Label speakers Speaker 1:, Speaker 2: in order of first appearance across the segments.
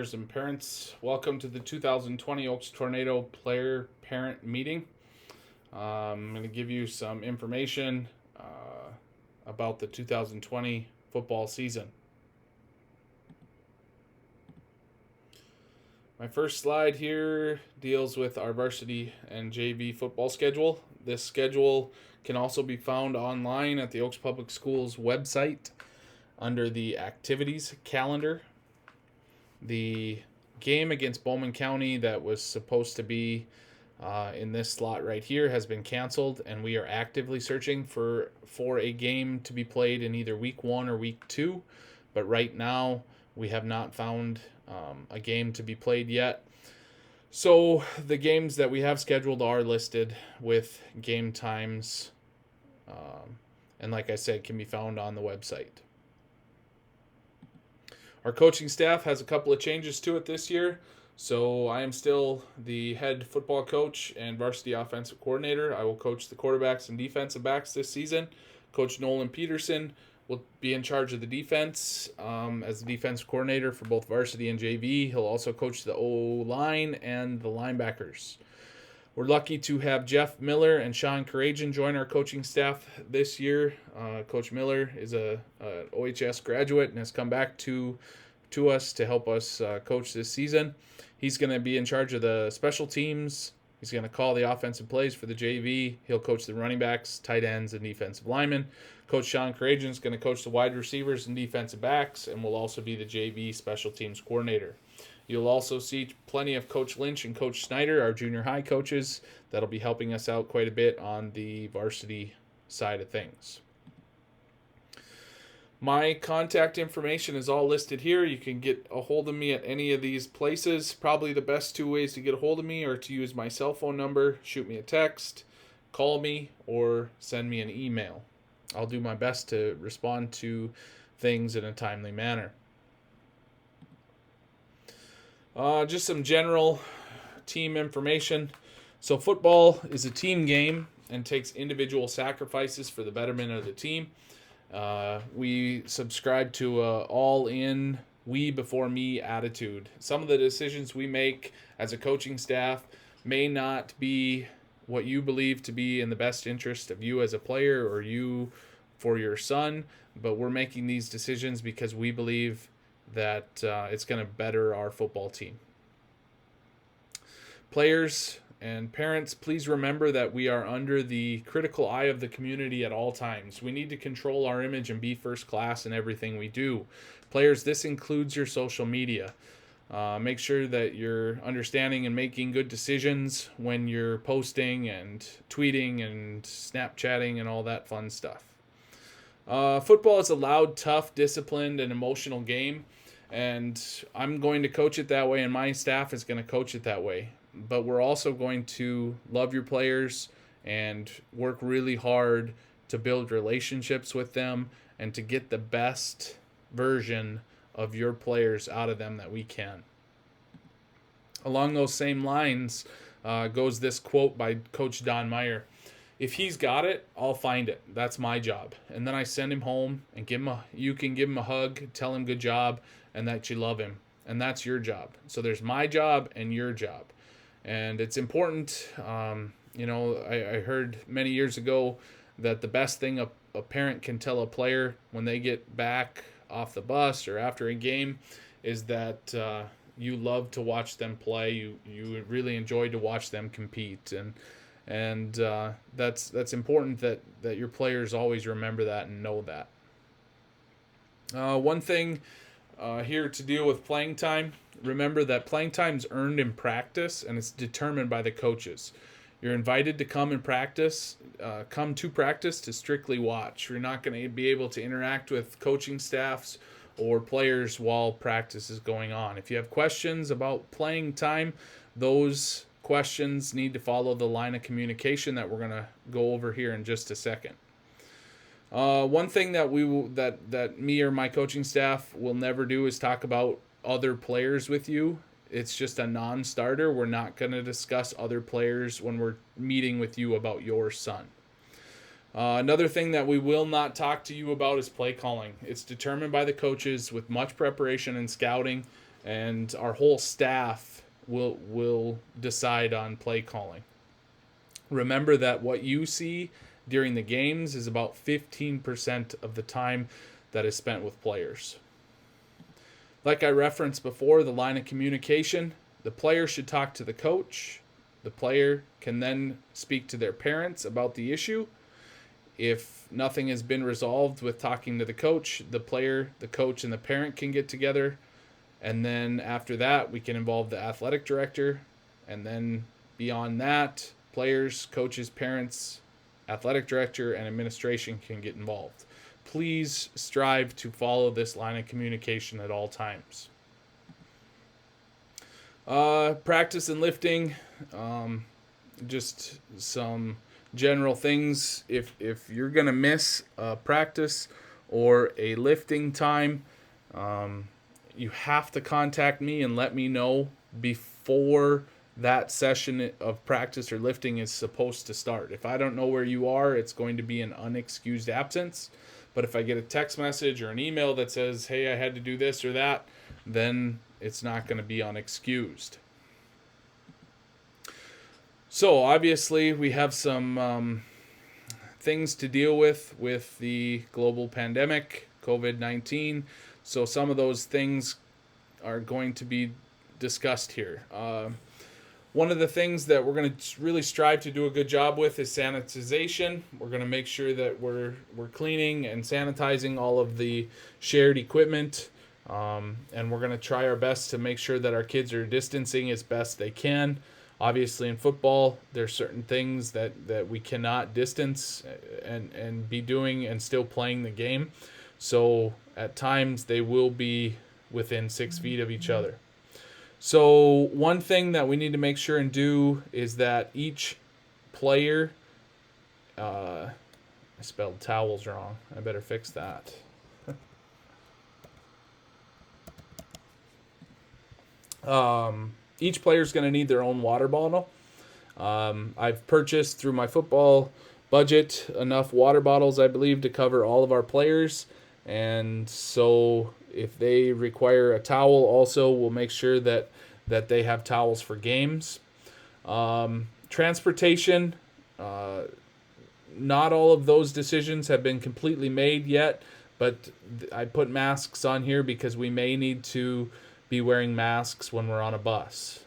Speaker 1: And parents, welcome to the 2020 Oaks Tornado Player Parent Meeting. I'm going to give you some information about the 2020 football season. My first slide here deals with our varsity and JV football schedule. This schedule can also be found online at the Oaks Public Schools website under the activities calendar. The game against Bowman County that was supposed to be in this slot right here has been canceled, and we are actively searching for a game to be played in either week 1 or week 2. But right now, we have not found a game to be played yet. So the games that we have scheduled are listed with game times, and like I said, can be found on the website. Our coaching staff has a couple of changes to it this year. So I am still the head football coach and varsity offensive coordinator. I will coach the quarterbacks and defensive backs this season. Coach Nolan Peterson will be in charge of the defense as the defensive coordinator for both varsity and JV. He'll also coach the O-line and the linebackers. We're lucky to have Jeff Miller and Sean Couragean join our coaching staff this year. Coach Miller is a OHS graduate and has come back to us to help us coach this season. He's going to be in charge of the special teams. He's going to call the offensive plays for the JV. He'll coach the running backs, tight ends, and defensive linemen. Coach Sean Couragean is going to coach the wide receivers and defensive backs, and will also be the JV special teams coordinator. You'll also see plenty of Coach Lynch and Coach Snyder, our junior high coaches, that'll be helping us out quite a bit on the varsity side of things. My contact information is all listed here. You can get a hold of me at any of these places. Probably the best two ways to get a hold of me are to use my cell phone number, shoot me a text, call me, or send me an email. I'll do my best to respond to things in a timely manner. Just some general team information. So football is a team game and takes individual sacrifices for the betterment of the team. We subscribe to a all-in, we before me attitude. Some of the decisions we make as a coaching staff may not be what you believe to be in the best interest of you as a player or you for your son, but we're making these decisions because we believe that it's going to better our football team. Players and parents, please remember that we are under the critical eye of the community at all times. We need to control our image and be first class in everything we do. Players, this includes your social media. Make sure that you're understanding and making good decisions when you're posting and tweeting and Snapchatting and all that fun stuff. Football is a loud, tough, disciplined, and emotional game, and I'm going to coach it that way, and my staff is going to coach it that way. But we're also going to love your players and work really hard to build relationships with them and to get the best version of your players out of them that we can. Along those same lines goes this quote by Coach Don Meyer. If he's got it, I'll find it. That's my job. And then I send him home and you can give him a hug, tell him good job, and that you love him. And that's your job. So there's my job and your job. And it's important, I heard many years ago that the best thing a parent can tell a player when they get back off the bus or after a game is that you love to watch them play. You really enjoy to watch them compete. And that's important that your players always remember that and know that. One thing here to deal with playing time. Remember that playing time is earned in practice, and it's determined by the coaches. You're invited to come to practice to strictly watch. You're not going to be able to interact with coaching staffs or players while practice is going on. If you have questions about playing time, those questions need to follow the line of communication that we're going to go over here in just a second. One thing that that me or my coaching staff will never do is talk about other players with you. It's just a non-starter. We're not going to discuss other players when we're meeting with you about your son. Another thing that we will not talk to you about is play calling. It's determined by the coaches with much preparation and scouting, and our whole staff will decide on play calling. Remember that what you see during the games is about 15% of the time that is spent with players. Like I referenced before, the line of communication, the player should talk to the coach. The player can then speak to their parents about the issue. If nothing has been resolved with talking to the coach, the player, the coach, and the parent can get together. And then after that, we can involve the athletic director. And then beyond that, players, coaches, parents, athletic director, and administration can get involved. Please strive to follow this line of communication at all times. Practice and lifting, just some general things. If you're going to miss a practice or a lifting time, you have to contact me and let me know before that session of practice or lifting is supposed to start. If I don't know where you are, it's going to be an unexcused absence. But if I get a text message or an email that says, hey, I had to do this or that, then it's not going to be unexcused. So obviously we have some things to deal with the global pandemic, COVID-19. So some of those things are going to be discussed here. One of the things that we're going to really strive to do a good job with is sanitization. We're going to make sure that we're cleaning and sanitizing all of the shared equipment. And we're going to try our best to make sure that our kids are distancing as best they can. Obviously in football, there's certain things that we cannot distance and be doing and still playing the game. So at times they will be within 6 feet of each other. So one thing that we need to make sure and do is that each player, I spelled towels wrong. I better fix that. Each player is going to need their own water bottle. I've purchased through my football budget enough water bottles, I believe, to cover all of our players. And so if they require a towel also, we'll make sure that they have towels for games. Transportation, not all of those decisions have been completely made yet, but I put masks on here because we may need to be wearing masks when we're on a bus.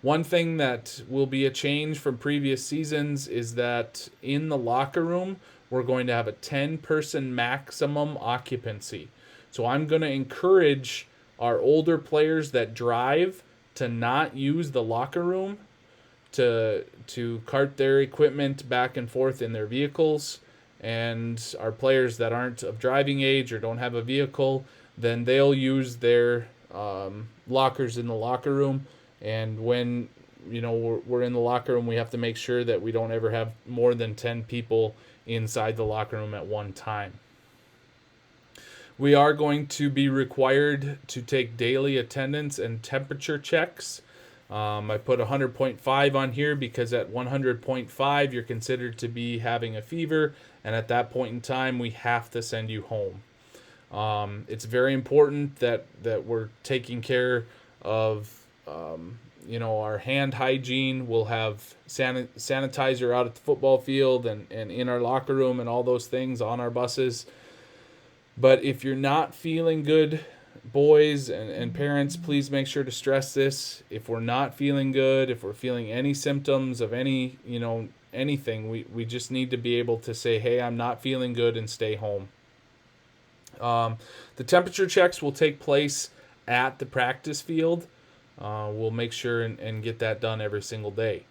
Speaker 1: One thing that will be a change from previous seasons is that in the locker room, we're going to have a 10-person maximum occupancy. So I'm going to encourage our older players that drive to not use the locker room to cart their equipment back and forth in their vehicles. And our players that aren't of driving age or don't have a vehicle, then they'll use their lockers in the locker room. And when we're in the locker room, we have to make sure that we don't ever have more than 10 people inside the locker room at one time. We are going to be required to take daily attendance and temperature checks. I put 100.5 on here because at 100.5 you're considered to be having a fever, and at that point in time we have to send you home. It's very important that we're taking care of our hand hygiene. We'll have sanitizer out at the football field and in our locker room and all those things on our buses. But if you're not feeling good, boys and parents, please make sure to stress this. If we're not feeling good, if we're feeling any symptoms of any, anything, we just need to be able to say, hey, I'm not feeling good, and stay home. The temperature checks will take place at the practice field. We'll make sure and get that done every single day.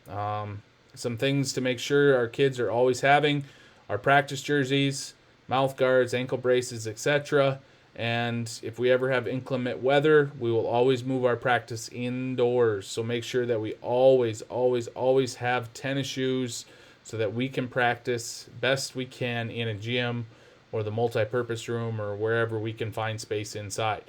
Speaker 1: Some things to make sure our kids are always having: our practice jerseys, mouth guards, ankle braces, etc. And if we ever have inclement weather, we will always move our practice indoors. So make sure that we always, always, always have tennis shoes so that we can practice best we can in a gym or the multi-purpose room or wherever we can find space inside.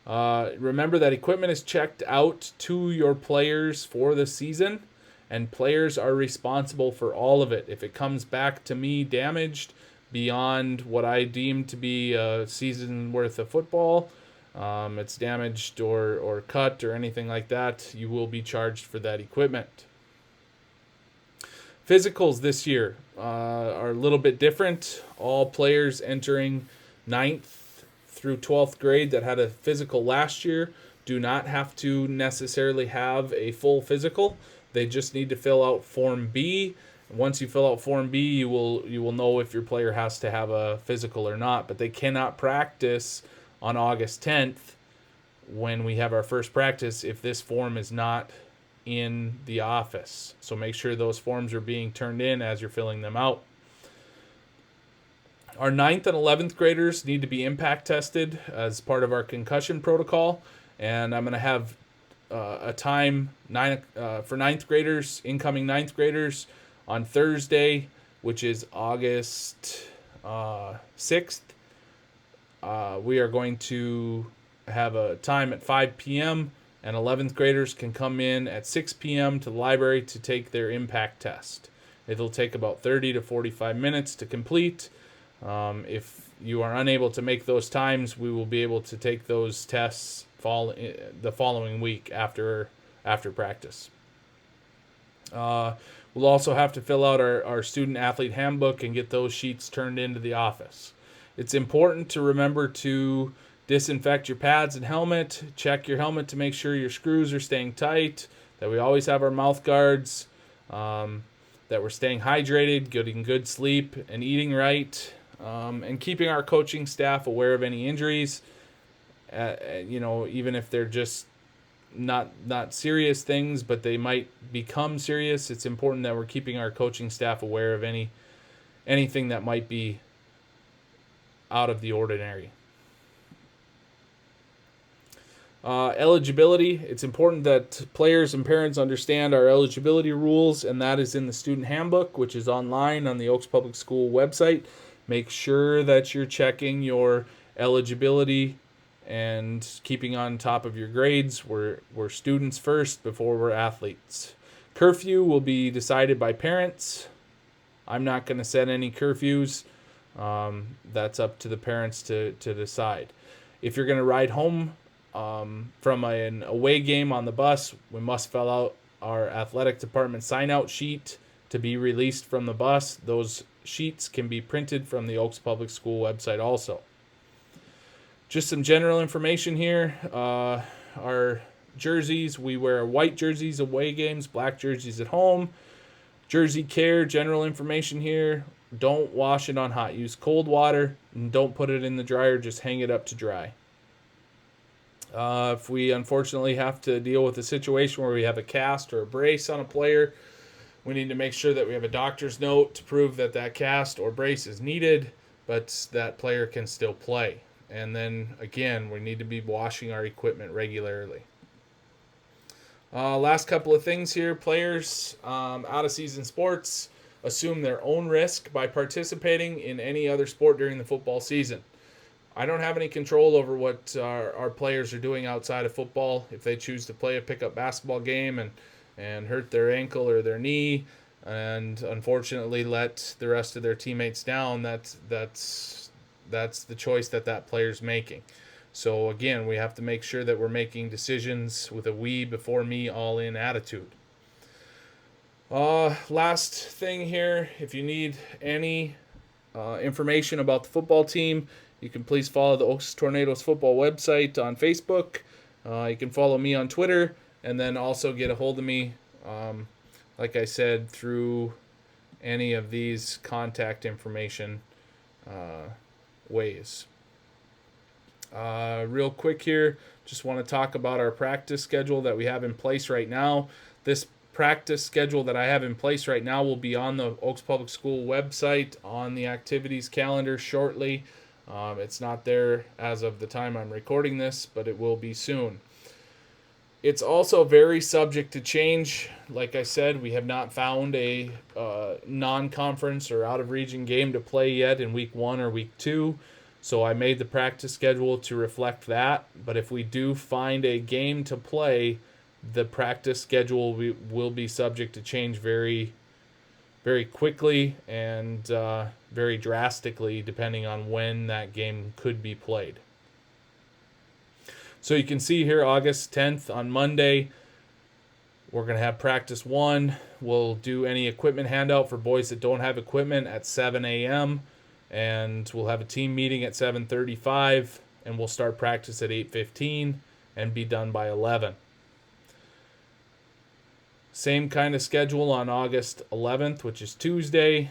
Speaker 1: Remember that equipment is checked out to your players for the season, and players are responsible for all of it. If it comes back to me damaged beyond what I deem to be a season worth of football, it's damaged or cut or anything like that, you will be charged for that equipment. Physicals this year are a little bit different. All players entering 9th through 12th grade that had a physical last year do not have to necessarily have a full physical. They just need to fill out Form B. Once you fill out Form B, you will know if your player has to have a physical or not. But they cannot practice on August 10th when we have our first practice if this form is not in the office. So make sure those forms are being turned in as you're filling them out. Our 9th and 11th graders need to be impact tested as part of our concussion protocol. And I'm going to have a time for 9th graders, incoming 9th graders, on Thursday, which is August 6th. We are going to have a time at 5 p.m., and 11th graders can come in at 6 p.m. to the library to take their impact test. It'll take about 30 to 45 minutes to complete. If you are unable to make those times, we will be able to take those tests the following week after practice. We'll also have to fill out our student athlete handbook and get those sheets turned into the office. It's important to remember to disinfect your pads and helmet. Check your helmet to make sure your screws are staying tight, that we always have our mouth guards, that we're staying hydrated, getting good sleep, and eating right, and keeping our coaching staff aware of any injuries. Even if they're just not serious things, but they might become serious, it's important that we're keeping our coaching staff aware of anything that might be out of the ordinary. Eligibility. It's important that players and parents understand our eligibility rules, and that is in the student handbook, which is online on the Oaks Public School website. Make sure that you're checking your eligibility and keeping on top of your grades. We're students first before we're athletes. Curfew will be decided by parents. I'm not going to set any curfews. That's up to the parents to decide. If you're going to ride home from an away game on the bus, we must fill out our athletic department sign-out sheet to be released from the bus. Those sheets can be printed from the Oaks Public School website also. Just some general information here. Our jerseys, we wear white jerseys away games, black jerseys at home. Jersey care, general information here. Don't wash it on hot. Use cold water, and don't put it in the dryer. Just hang it up to dry. If we unfortunately have to deal with a situation where we have a cast or a brace on a player, we need to make sure that we have a doctor's note to prove that cast or brace is needed, but that player can still play. And then, again, we need to be washing our equipment regularly. Last couple of things here. Players out-of-season sports assume their own risk by participating in any other sport during the football season. I don't have any control over what our players are doing outside of football. If they choose to play a pickup basketball game and hurt their ankle or their knee and unfortunately let the rest of their teammates down, that's the choice that player's making. So again, we have to make sure that we're making decisions with a we before me all in attitude. Last thing here, if you need any information about the football team, you can please follow the Oaks Tornadoes football website on Facebook. You can follow me on Twitter, and then also get a hold of me, like I said, through any of these contact information ways. Real quick here, just want to talk about our practice schedule that we have in place right now. This practice schedule that I have in place right now will be on the Oaks Public School website on the activities calendar shortly. It's not there as of the time I'm recording this, but it will be soon. It's also very subject to change. Like I said, we have not found a non-conference or out-of-region game to play yet in week 1 or week 2. So I made the practice schedule to reflect that. But if we do find a game to play, the practice schedule will be subject to change very, very quickly and very drastically depending on when that game could be played. So you can see here August 10th on Monday, we're going to have practice 1. We'll do any equipment handout for boys that don't have equipment at 7 a.m. And we'll have a team meeting at 7:35, and we'll start practice at 8:15 and be done by 11. Same kind of schedule on August 11th, which is Tuesday.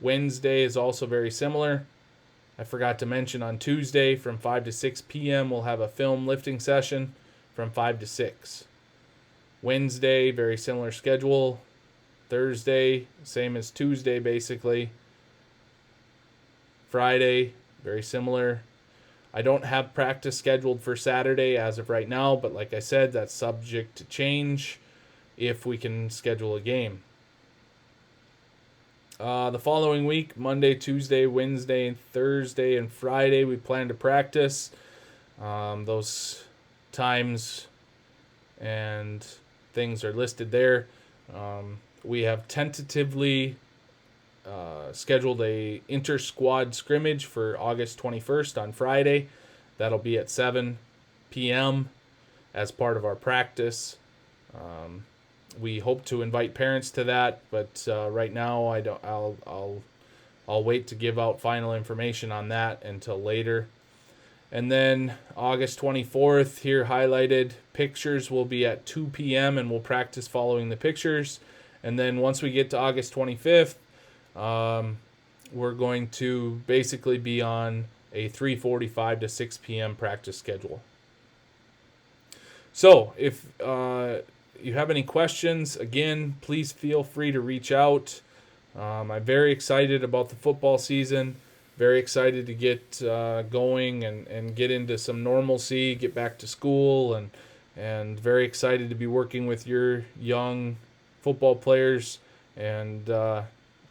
Speaker 1: Wednesday is also very similar. I forgot to mention on Tuesday from 5 to 6 p.m. we'll have a film lifting session from 5 to 6. Wednesday, very similar schedule. Thursday, same as Tuesday basically. Friday, very similar. I don't have practice scheduled for Saturday as of right now, but like I said, that's subject to change if we can schedule a game. The following week, Monday, Tuesday, Wednesday, Thursday, and Friday, we plan to practice. Those times and things are listed there. We have tentatively scheduled a inter-squad scrimmage for August 21st on Friday. That'll be at 7 p.m. as part of our practice. We hope to invite parents to that, but right now I'll wait to give out final information on that until later. And then August 24th, here highlighted, pictures will be at 2 p.m. and we'll practice following the pictures. And then once we get to August 25th, we're going to basically be on a 3:45 to 6 p.m. practice schedule. So if you have any questions, again, please feel free to reach out. I'm very excited about the football season. Very excited to get going and get into some normalcy, get back to school, and very excited to be working with your young football players and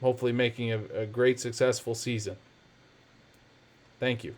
Speaker 1: hopefully making a great, successful season. Thank you.